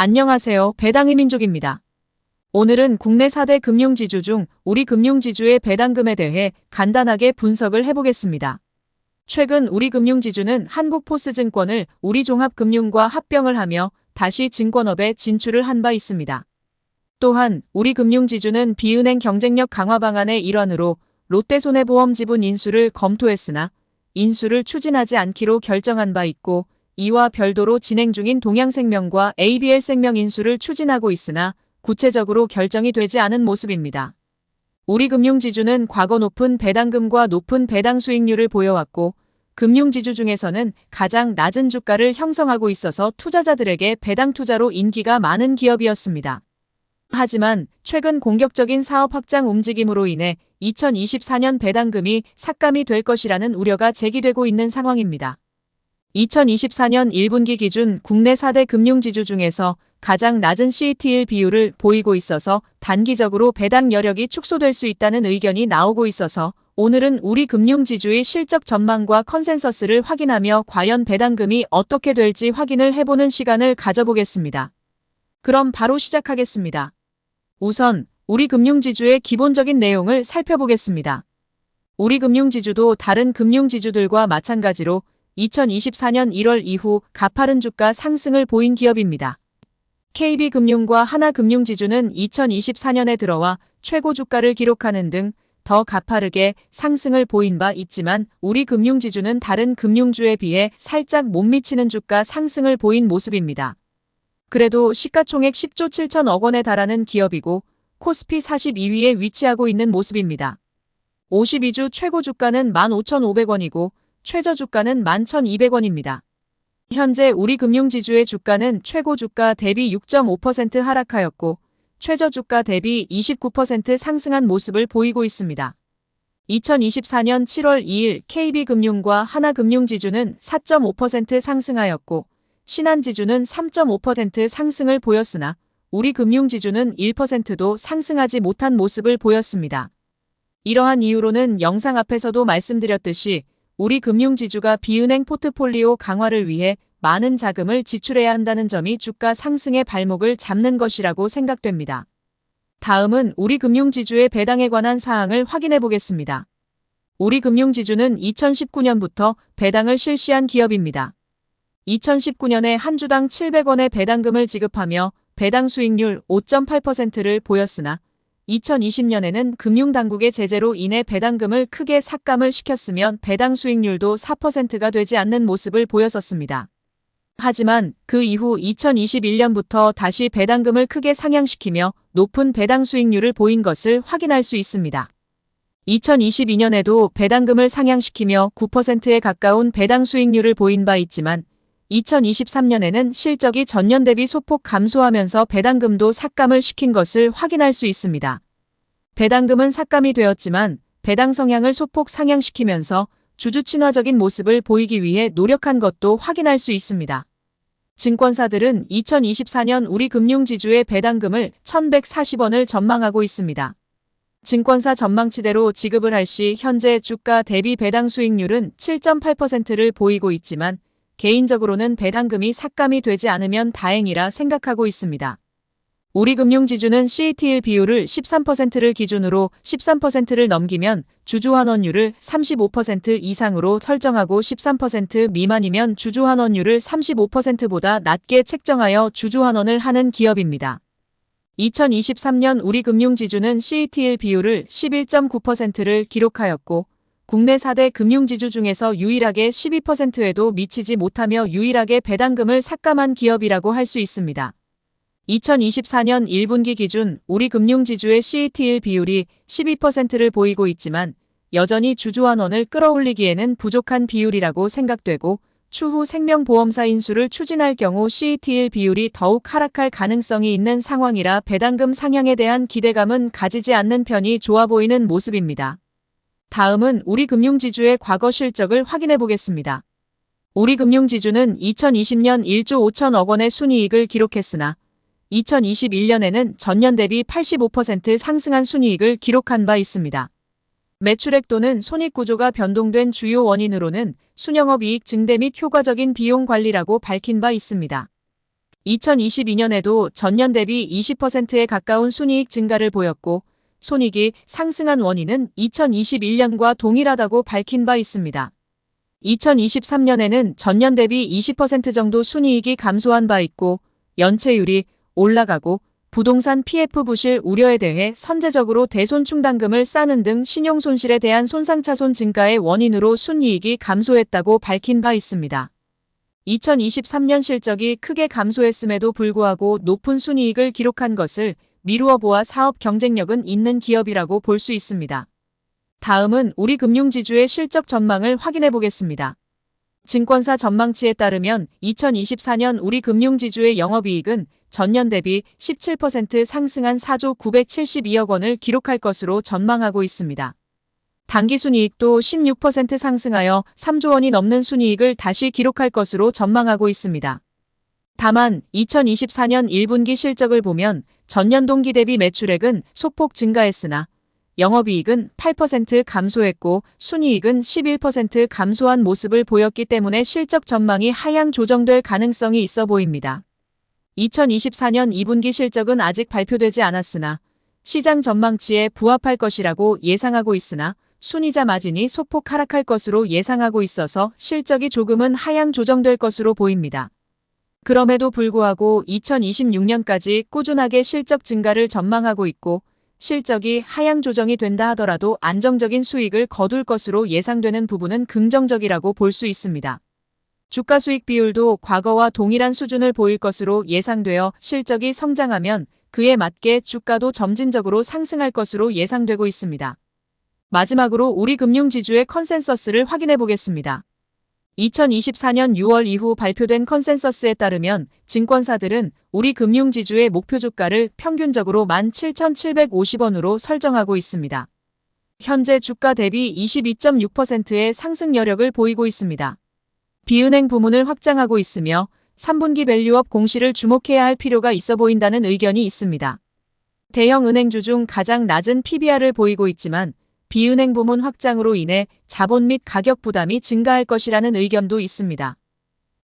안녕하세요. 배당의 민족입니다. 오늘은 국내 4대 금융지주 중 우리 금융지주의 배당금에 대해 간단하게 분석을 해보겠습니다. 최근 우리 금융지주는 한국포스증권을 우리종합금융과 합병을 하며 다시 증권업에 진출을 한 바 있습니다. 또한 우리 금융지주는 비은행 경쟁력 강화 방안의 일환으로 롯데손해보험 지분 인수를 검토했으나 인수를 추진하지 않기로 결정한 바 있고, 이와 별도로 진행 중인 동양생명과 ABL생명 인수를 추진하고 있으나 구체적으로 결정이 되지 않은 모습입니다. 우리 금융지주는 과거 높은 배당금과 높은 배당 수익률을 보여왔고, 금융지주 중에서는 가장 낮은 주가를 형성하고 있어서 투자자들에게 배당 투자로 인기가 많은 기업이었습니다. 하지만 최근 공격적인 사업 확장 움직임으로 인해 2024년 배당금이 삭감이 될 것이라는 우려가 제기되고 있는 상황입니다. 2024년 1분기 기준 국내 4대 금융지주 중에서 가장 낮은 CET1 비율을 보이고 있어서 단기적으로 배당 여력이 축소될 수 있다는 의견이 나오고 있어서 오늘은 우리 금융지주의 실적 전망과 컨센서스를 확인하며 과연 배당금이 어떻게 될지 확인을 해보는 시간을 가져보겠습니다. 그럼 바로 시작하겠습니다. 우선 우리 금융지주의 기본적인 내용을 살펴보겠습니다. 우리 금융지주도 다른 금융지주들과 마찬가지로 2024년 1월 이후 가파른 주가 상승을 보인 기업입니다. KB금융과 하나금융지주는 2024년에 들어와 최고 주가를 기록하는 등 더 가파르게 상승을 보인 바 있지만 우리 금융지주는 다른 금융주에 비해 살짝 못 미치는 주가 상승을 보인 모습입니다. 그래도 시가총액 10조 7천억 원에 달하는 기업이고 코스피 42위에 위치하고 있는 모습입니다. 52주 최고 주가는 15,500원이고 최저 주가는 11,200원입니다. 현재 우리 금융지주의 주가는 최고 주가 대비 6.5% 하락하였고 최저 주가 대비 29% 상승한 모습을 보이고 있습니다. 2024년 7월 2일 KB금융과 하나금융지주는 4.5% 상승하였고 신한지주는 3.5% 상승을 보였으나 우리 금융지주는 1%도 상승하지 못한 모습을 보였습니다. 이러한 이유로는 영상 앞에서도 말씀드렸듯이 우리 금융지주가 비은행 포트폴리오 강화를 위해 많은 자금을 지출해야 한다는 점이 주가 상승의 발목을 잡는 것이라고 생각됩니다. 다음은 우리 금융지주의 배당에 관한 사항을 확인해 보겠습니다. 우리 금융지주는 2019년부터 배당을 실시한 기업입니다. 2019년에 한 주당 700원의 배당금을 지급하며 배당 수익률 5.8%를 보였으나 2020년에는 금융당국의 제재로 인해 배당금을 크게 삭감을 시켰으면 배당 수익률도 4%가 되지 않는 모습을 보였었습니다. 하지만 그 이후 2021년부터 다시 배당금을 크게 상향시키며 높은 배당 수익률을 보인 것을 확인할 수 있습니다. 2022년에도 배당금을 상향시키며 9%에 가까운 배당 수익률을 보인 바 있지만 2023년에는 실적이 전년 대비 소폭 감소하면서 배당금도 삭감을 시킨 것을 확인할 수 있습니다. 배당금은 삭감이 되었지만 배당 성향을 소폭 상향시키면서 주주 친화적인 모습을 보이기 위해 노력한 것도 확인할 수 있습니다. 증권사들은 2024년 우리 금융지주의 배당금을 1,140원을 전망하고 있습니다. 증권사 전망치대로 지급을 할 시 현재 주가 대비 배당 수익률은 7.8%를 보이고 있지만 개인적으로는 배당금이 삭감이 되지 않으면 다행이라 생각하고 있습니다. 우리 금융지주는 CET1 비율을 13%를 기준으로 13%를 넘기면 주주환원율을 35% 이상으로 설정하고 13% 미만이면 주주환원율을 35%보다 낮게 책정하여 주주환원을 하는 기업입니다. 2023년 우리 금융지주는 CET1 비율을 11.9%를 기록하였고 국내 4대 금융지주 중에서 유일하게 12%에도 미치지 못하며 유일하게 배당금을 삭감한 기업이라고 할 수 있습니다. 2024년 1분기 기준 우리 금융지주의 CET1 비율이 12%를 보이고 있지만 여전히 주주환원을 끌어올리기에는 부족한 비율이라고 생각되고 추후 생명보험사 인수를 추진할 경우 CET1 비율이 더욱 하락할 가능성이 있는 상황이라 배당금 상향에 대한 기대감은 가지지 않는 편이 좋아 보이는 모습입니다. 다음은 우리 금융지주의 과거 실적을 확인해 보겠습니다. 우리 금융지주는 2020년 1조 5천억 원의 순이익을 기록했으나 2021년에는 전년 대비 85% 상승한 순이익을 기록한 바 있습니다. 매출액 또는 손익구조가 변동된 주요 원인으로는 순영업 이익 증대 및 효과적인 비용 관리라고 밝힌 바 있습니다. 2022년에도 전년 대비 20%에 가까운 순이익 증가를 보였고 손익이 상승한 원인은 2021년과 동일하다고 밝힌 바 있습니다. 2023년에는 전년 대비 20% 정도 순이익이 감소한 바 있고 연체율이 올라가고 부동산 PF 부실 우려에 대해 선제적으로 대손충당금을 싸는 등 신용손실에 대한 손상차손 증가의 원인으로 순이익이 감소했다고 밝힌 바 있습니다. 2023년 실적이 크게 감소했음에도 불구하고 높은 순이익을 기록한 것을 미루어 보아 사업 경쟁력은 있는 기업이라고 볼 수 있습니다. 다음은 우리금융지주의 실적 전망을 확인해 보겠습니다. 증권사 전망치에 따르면 2024년 우리금융지주의 영업이익은 전년 대비 17% 상승한 4조 972억 원을 기록할 것으로 전망하고 있습니다. 당기순이익도 16% 상승하여 3조 원이 넘는 순이익을 다시 기록할 것으로 전망하고 있습니다. 다만 2024년 1분기 실적을 보면 전년 동기 대비 매출액은 소폭 증가했으나 영업이익은 8% 감소했고 순이익은 11% 감소한 모습을 보였기 때문에 실적 전망이 하향 조정될 가능성이 있어 보입니다. 2024년 2분기 실적은 아직 발표되지 않았으나 시장 전망치에 부합할 것이라고 예상하고 있으나 순이자 마진이 소폭 하락할 것으로 예상하고 있어서 실적이 조금은 하향 조정될 것으로 보입니다. 그럼에도 불구하고 2026년까지 꾸준하게 실적 증가를 전망하고 있고 실적이 하향 조정이 된다 하더라도 안정적인 수익을 거둘 것으로 예상되는 부분은 긍정적이라고 볼 수 있습니다. 주가 수익 비율도 과거와 동일한 수준을 보일 것으로 예상되어 실적이 성장하면 그에 맞게 주가도 점진적으로 상승할 것으로 예상되고 있습니다. 마지막으로 우리금융지주의 컨센서스를 확인해 보겠습니다. 2024년 6월 이후 발표된 컨센서스에 따르면 증권사들은 우리금융지주의 목표 주가를 평균적으로 17,750원으로 설정하고 있습니다. 현재 주가 대비 22.6%의 상승 여력을 보이고 있습니다. 비은행 부문을 확장하고 있으며 3분기 밸류업 공시를 주목해야 할 필요가 있어 보인다는 의견이 있습니다. 대형 은행주 중 가장 낮은 PBR을 보이고 있지만 비은행 부문 확장으로 인해 자본 및 가격 부담이 증가할 것이라는 의견도 있습니다.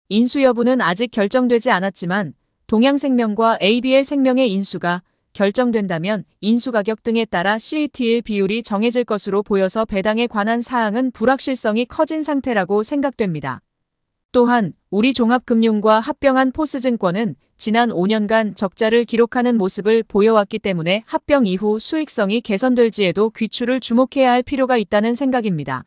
인수 여부는 아직 결정되지 않았지만 동양생명과 ABL생명의 인수가 결정된다면 인수가격 등에 따라 CET1 비율이 정해질 것으로 보여서 배당에 관한 사항은 불확실성이 커진 상태라고 생각됩니다. 또한 우리종합금융과 합병한 포스증권은 지난 5년간 적자를 기록하는 모습을 보여왔기 때문에 합병 이후 수익성이 개선될지에도 귀추를 주목해야 할 필요가 있다는 생각입니다.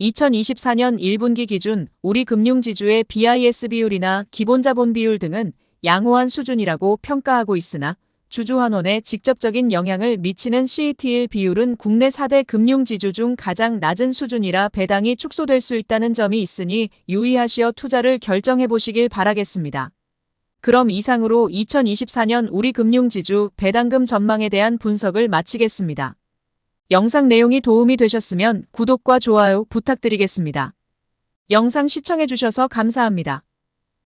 2024년 1분기 기준 우리금융지주의 BIS 비율이나 기본자본 비율 등은 양호한 수준이라고 평가하고 있으나 주주환원에 직접적인 영향을 미치는 CET1 비율은 국내 4대 금융지주 중 가장 낮은 수준이라 배당이 축소될 수 있다는 점이 있으니 유의하시어 투자를 결정해 보시길 바라겠습니다. 그럼 이상으로 2024년 우리금융지주 배당금 전망에 대한 분석을 마치겠습니다. 영상 내용이 도움이 되셨으면 구독과 좋아요 부탁드리겠습니다. 영상 시청해 주셔서 감사합니다.